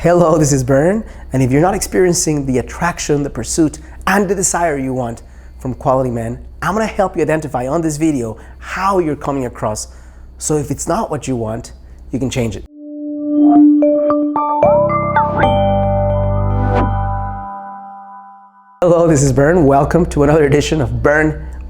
Hello, this is Bern, and if you're not experiencing the attraction, the pursuit, and the desire you want from quality men, I'm gonna help you identify on this video how you're coming across. So if it's not what you want, you can change it. Hello, this is Bern. Welcome to another edition of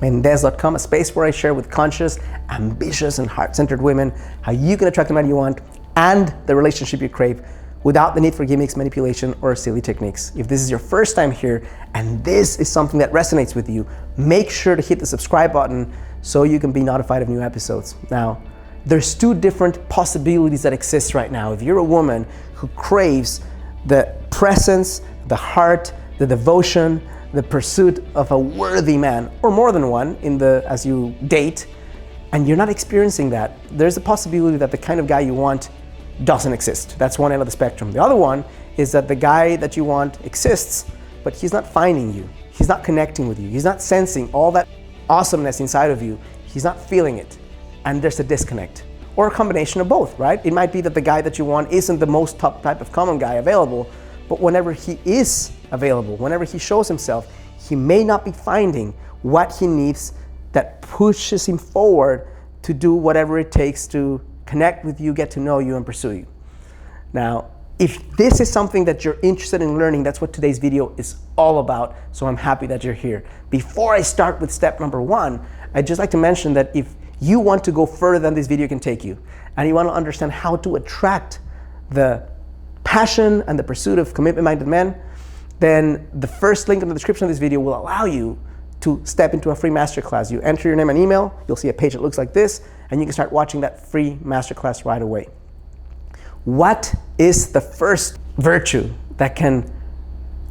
Mendez.com, a space where I share with conscious, ambitious, and heart-centered women how you can attract the man you want and the relationship you crave without the need for gimmicks, manipulation, or silly techniques. If this is your first time here and this is something that resonates with you, make sure to hit the subscribe button so you can be notified of new episodes. Now, there's two different possibilities that exist right now. If you're a woman who craves the presence, the heart, the devotion, the pursuit of a worthy man, or more than one as you date, and you're not experiencing that, there's a possibility that the kind of guy you want doesn't exist. That's one end of the spectrum. The other one is that the guy that you want exists, but he's not finding you. He's not connecting with you. He's not sensing all that awesomeness inside of you. He's not feeling it. And there's a disconnect. Or a combination of both, right? It might be that the guy that you want isn't the most top type of common guy available, but whenever he is available, whenever he shows himself, he may not be finding what he needs that pushes him forward to do whatever it takes to connect with you, get to know you, and pursue you. Now, if this is something that you're interested in learning, that's what today's video is all about, so I'm happy that you're here. Before I start with step number one, I'd just like to mention that if you want to go further than this video can take you, and you want to understand how to attract the passion and the pursuit of commitment-minded men, then the first link in the description of this video will allow you to step into a free masterclass. You enter your name and email, you'll see a page that looks like this, and you can start watching that free masterclass right away. What is the first virtue that can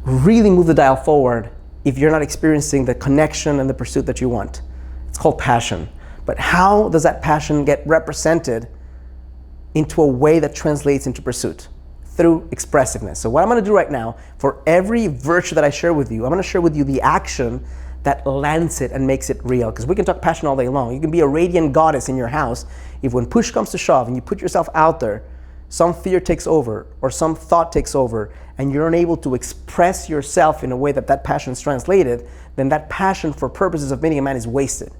really move the dial forward if you're not experiencing the connection and the pursuit that you want? It's called passion. But how does that passion get represented into a way that translates into pursuit? Through expressiveness. So what I'm gonna do right now, for every virtue that I share with you, I'm gonna share with you the action that lands it and makes it real. Because we can talk passion all day long. You can be a radiant goddess in your house. If when push comes to shove and you put yourself out there, some fear takes over or some thought takes over and you're unable to express yourself in a way that that passion is translated, then that passion for purposes of meeting a man is wasted.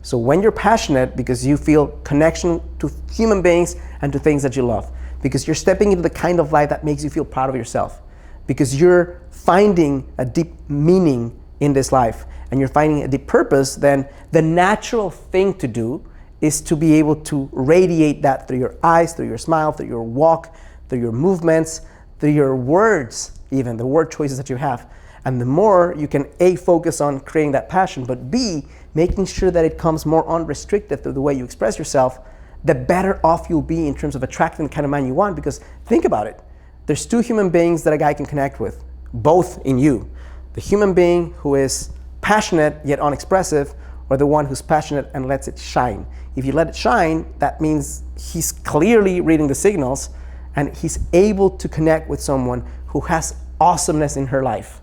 So when you're passionate because you feel connection to human beings and to things that you love, because you're stepping into the kind of life that makes you feel proud of yourself, because you're finding a deep meaning in this life, and you're finding a deep purpose, then the natural thing to do is to be able to radiate that through your eyes, through your smile, through your walk, through your movements, through your words, even the word choices that you have. And the more you can A, focus on creating that passion, but B, making sure that it comes more unrestricted through the way you express yourself, the better off you'll be in terms of attracting the kind of man you want. Because think about it, there's two human beings that a guy can connect with, both in you. The human being who is passionate yet unexpressive, or the one who's passionate and lets it shine. If you let it shine, that means he's clearly reading the signals and he's able to connect with someone who has awesomeness in her life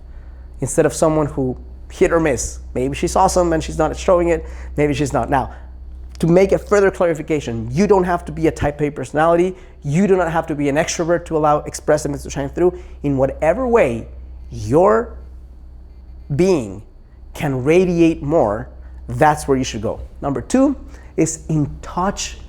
instead of someone who hit or miss. Maybe she's awesome and she's not showing it, maybe she's not. Now, to make a further clarification, you don't have to be a type A personality, you do not have to be an extrovert to allow expressiveness to shine through. In whatever way your being can radiate more, that's where you should go. Number two is in touch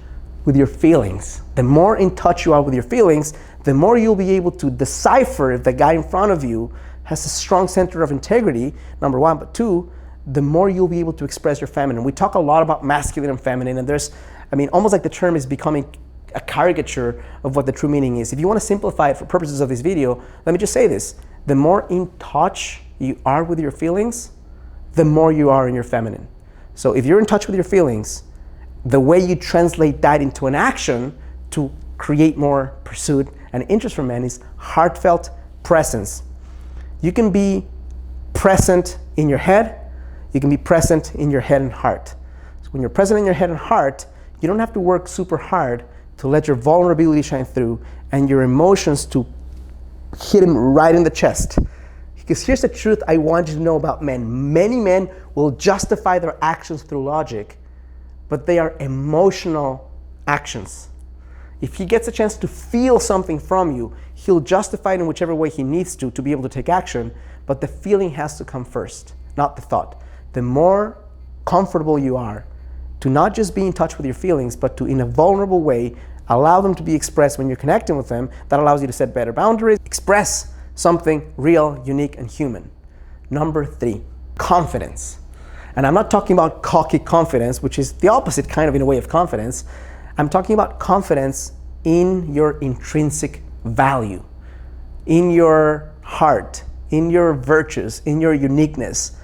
with your feelings. The more in touch you are with your feelings, the more you'll be able to decipher if the guy in front of you has a strong center of integrity, number one, but two, the more you'll be able to express your feminine. We talk a lot about masculine and feminine, and there's, almost like the term is becoming a caricature of what the true meaning is. If you want to simplify it for purposes of this video, let me just say this. The more in touch you are with your feelings, the more you are in your feminine. So if you're in touch with your feelings, the way you translate that into an action to create more pursuit and interest from men is heartfelt presence. You can be present in your head, you can be present in your head and heart. So when you're present in your head and heart, you don't have to work super hard to let your vulnerability shine through and your emotions to hit him right in the chest. Because here's the truth I want you to know about men. Many men will justify their actions through logic, but they are emotional actions. If he gets a chance to feel something from you, he'll justify it in whichever way he needs to be able to take action, but the feeling has to come first, not the thought. The more comfortable you are to not just be in touch with your feelings, but to, in a vulnerable way, allow them to be expressed when you're connecting with them, that allows you to set better boundaries, express something real, unique, and human. Number 3, confidence. And I'm not talking about cocky confidence, which is the opposite kind of in a way of confidence. I'm talking about confidence in your intrinsic value, in your heart, in your virtues, in your uniqueness.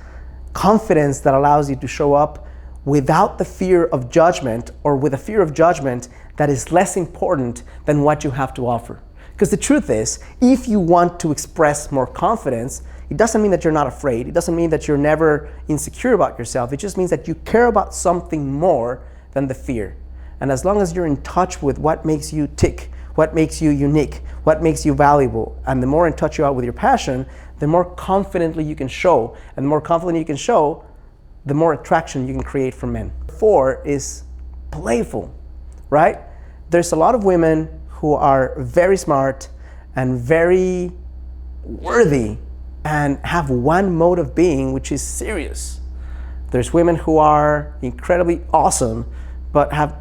Confidence that allows you to show up without the fear of judgment, or with a fear of judgment that is less important than what you have to offer. Because the truth is, if you want to express more confidence, it doesn't mean that you're not afraid. It doesn't mean that you're never insecure about yourself. It just means that you care about something more than the fear. And as long as you're in touch with what makes you tick, what makes you unique, what makes you valuable, and the more in touch you are with your passion, the more confidently you can show. And the more confidently you can show, the more attraction you can create for men. 4 is playful, right? There's a lot of women who are very smart and very worthy and have one mode of being, which is serious. There's women who are incredibly awesome, but have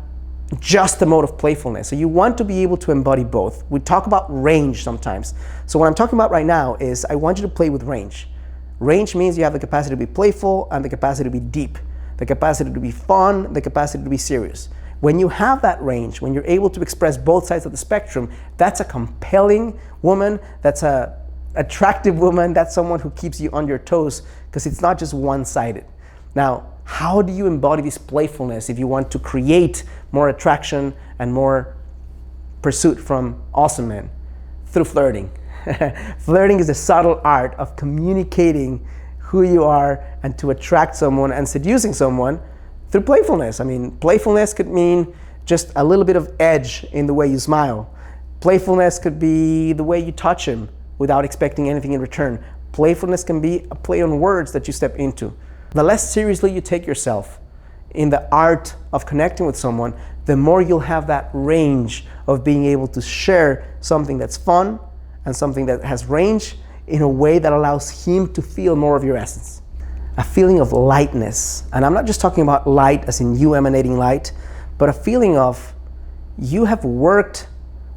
just the mode of playfulness. So you want to be able to embody both. We talk about range sometimes. So what I'm talking about right now is I want you to play with range. Range means you have the capacity to be playful and the capacity to be deep, the capacity to be fun, the capacity to be serious. When you have that range, when you're able to express both sides of the spectrum, that's a compelling woman, that's a attractive woman, that's someone who keeps you on your toes, because it's not just one-sided. Now, how do you embody this playfulness if you want to create more attraction and more pursuit from awesome men? Through flirting. Flirting is a subtle art of communicating who you are and to attract someone and seducing someone through playfulness. I mean, playfulness could mean just a little bit of edge in the way you smile. Playfulness could be the way you touch him without expecting anything in return. Playfulness can be a play on words that you step into. The less seriously you take yourself in the art of connecting with someone, the more you'll have that range of being able to share something that's fun and something that has range in a way that allows him to feel more of your essence. A feeling of lightness. And I'm not just talking about light as in you emanating light, but a feeling of you have worked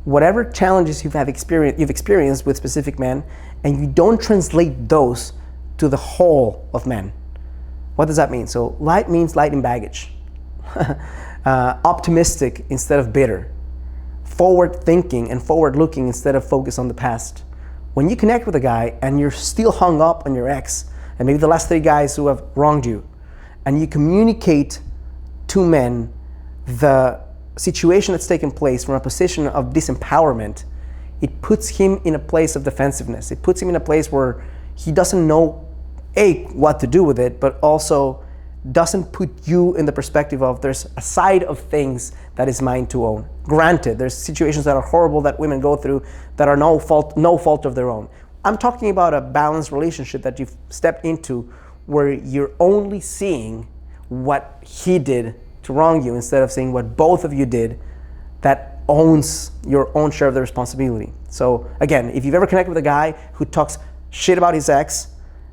whatever challenges you've experienced with specific men, and you don't translate those to the whole of men. What does that mean? So light means light in baggage. Optimistic instead of bitter. Forward thinking and forward looking instead of focus on the past. When you connect with a guy and you're still hung up on your ex, and maybe the last 3 guys who have wronged you, and you communicate to men the situation that's taken place from a position of disempowerment, it puts him in a place of defensiveness. It puts him in a place where he doesn't know what to do with it, but also doesn't put you in the perspective of there's a side of things that is mine to own. Granted, there's situations that are horrible that women go through that are no fault of their own. I'm talking about a balanced relationship that you've stepped into where you're only seeing what he did to wrong you instead of seeing what both of you did that owns your own share of the responsibility. So again, if you've ever connected with a guy who talks shit about his ex,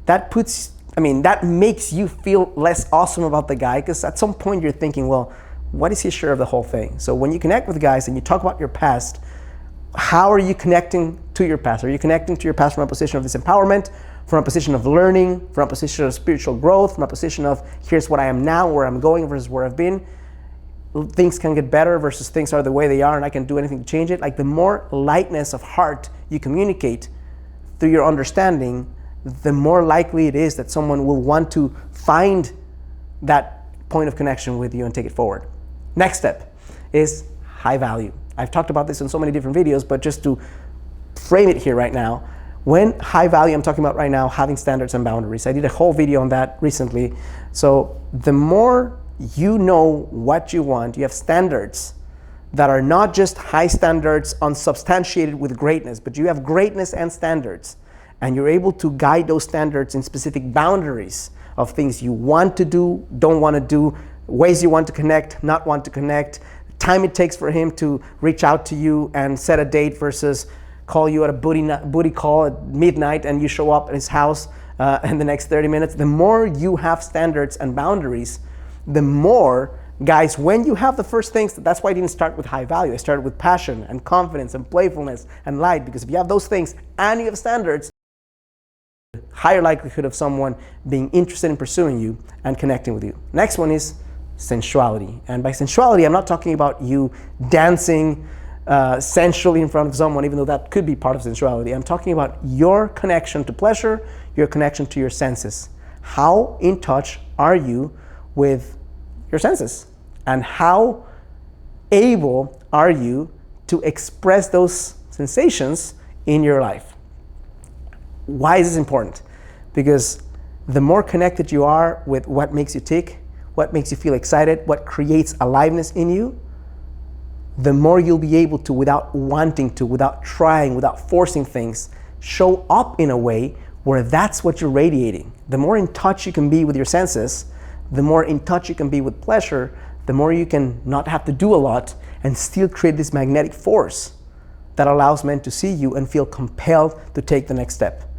that makes you feel less awesome about the guy, because at some point you're thinking, well, what is his share of the whole thing? So when you connect with guys and you talk about your past, how are you connecting to your past? Are you connecting to your past from a position of disempowerment, from a position of learning, from a position of spiritual growth, from a position of here's what I am now, where I'm going versus where I've been? Things can get better versus things are the way they are and I can do anything to change it. Like the more lightness of heart you communicate through your understanding, the more likely it is that someone will want to find that point of connection with you and take it forward. Next step is high value. I've talked about this in so many different videos, but just to frame it here right now, when high value, I'm talking about right now having standards and boundaries. I did a whole video on that recently. So the more you know what you want, you have standards that are not just high standards unsubstantiated with greatness, but you have greatness and standards. And you're able to guide those standards in specific boundaries of things you want to do, don't want to do, ways you want to connect, not want to connect, time it takes for him to reach out to you and set a date versus call you at a booty call at midnight and you show up at his house in the next 30 minutes. The more you have standards and boundaries, the more, guys, when you have the first things, that's why I didn't start with high value. I started with passion and confidence and playfulness and light, because if you have those things and you have standards, higher likelihood of someone being interested in pursuing you and connecting with you. Next one is sensuality. And by sensuality, I'm not talking about you dancing sensually in front of someone, even though that could be part of sensuality. I'm talking about your connection to pleasure, your connection to your senses. How in touch are you with your senses? And how able are you to express those sensations in your life? Why is this important? Because the more connected you are with what makes you tick, what makes you feel excited, what creates aliveness in you, the more you'll be able to, without wanting to, without trying, without forcing things, show up in a way where that's what you're radiating. The more in touch you can be with your senses, the more in touch you can be with pleasure, the more you can not have to do a lot and still create this magnetic force that allows men to see you and feel compelled to take the next step.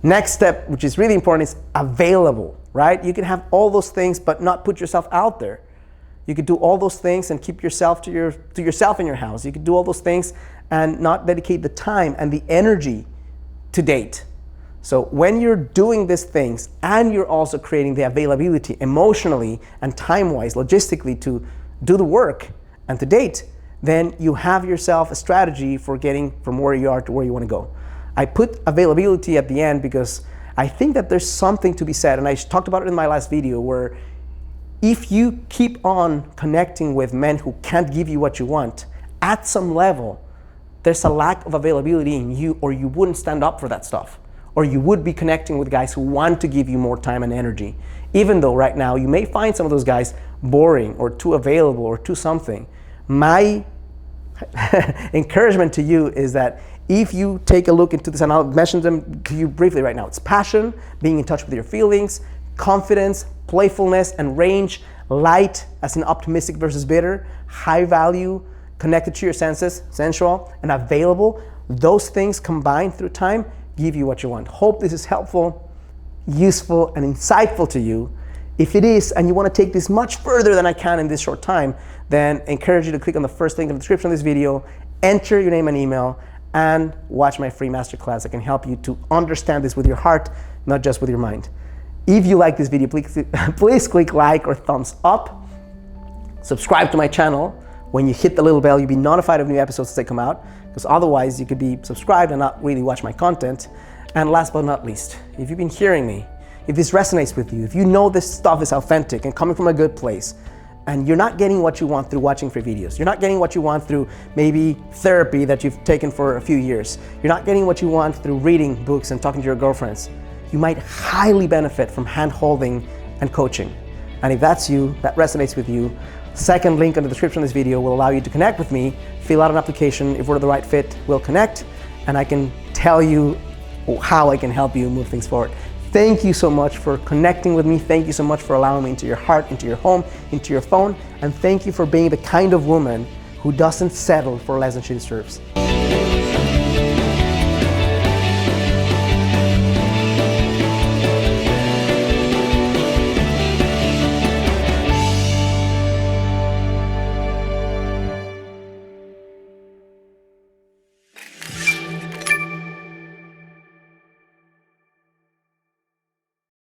Next step, which is really important, is available, right? You can have all those things but not put yourself out there. You could do all those things and keep yourself to yourself in your house. You could do all those things and not dedicate the time and the energy to date. So when you're doing these things and you're also creating the availability emotionally and time-wise, logistically, to do the work and to date, then you have yourself a strategy for getting from where you are to where you want to go. I put availability at the end because I think that there's something to be said, and I talked about it in my last video, where if you keep on connecting with men who can't give you what you want, at some level, there's a lack of availability in you, or you wouldn't stand up for that stuff. Or you would be connecting with guys who want to give you more time and energy. Even though right now you may find some of those guys boring or too available or too something. My encouragement to you is that if you take a look into this, and I'll mention them to you briefly right now. It's passion, being in touch with your feelings, confidence, playfulness and range, light as in optimistic versus bitter, high value, connected to your senses, sensual, and available. Those things combined through time give you what you want. Hope this is helpful, useful, and insightful to you. If it is, and you want to take this much further than I can in this short time, then I encourage you to click on the first link in the description of this video, enter your name and email, and watch my free masterclass that can help you to understand this with your heart, not just with your mind. If you like this video, please click like or thumbs up. Subscribe to my channel. When you hit the little bell, you'll be notified of new episodes as they come out, because otherwise you could be subscribed and not really watch my content. And last but not least, if you've been hearing me, if this resonates with you, if you know this stuff is authentic and coming from a good place, and you're not getting what you want through watching free videos, you're not getting what you want through maybe therapy that you've taken for a few years, you're not getting what you want through reading books and talking to your girlfriends, you might highly benefit from hand-holding and coaching. And if that's you, that resonates with you, second link in the description of this video will allow you to connect with me, fill out an application. If we're the right fit, we'll connect, and I can tell you how I can help you move things forward. Thank you so much for connecting with me. Thank you so much for allowing me into your heart, into your home, into your phone. And thank you for being the kind of woman who doesn't settle for less than she deserves.